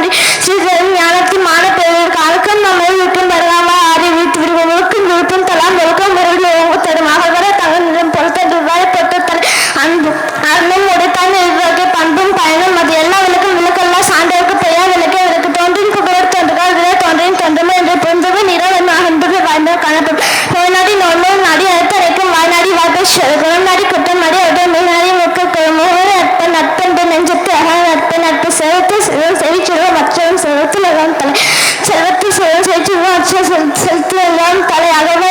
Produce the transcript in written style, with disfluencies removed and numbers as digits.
நன்றி. ஸ்ரீதேவி ஞானத்தின் மான பெறுவதற்கு அழுக்கம் நம்மை விட்டும் பருகாமல் ஆறி வீட்டு விடுவோம். ஒழுக்கும் விழுப்பும் தலாம் ஒழுக்கம் விரும்பி தரும் அகவர தகவலும் பொறுத்த ரூபாய் பொட்டு தலை அன்பு அருளும் உடைத்தான் எதிர்வகை பண்பும் பயனும் அது எல்லா விளக்கும் விளக்கெல்லாம் சான்றோருக்கு பெய்யா விளக்க விளக்கு தோன்றின் புகழ் தோன்றுகள் விட தோன்றின் தோன்றுமே என்று பொருந்தது நிறவெண்ணாக என்பது வாய்ந்த காணப்படும். நோய்நாடி நோய் நாடி அழைத்தரைக்கும் வாய்நாடி வாக்கு குணம் நாடி குற்றம் நாடி அவற்றை மேல்நாடி முக்க மூவர் நட்பு நட்பென்று நெஞ்சத்து அக நட்பு நட்பு செலுத்து செவிச்சுருவ மற்றவன் செலுத்து தலை செல்வத்து செவிச்சுருவ மற்ற செலுத்து தலை அகவ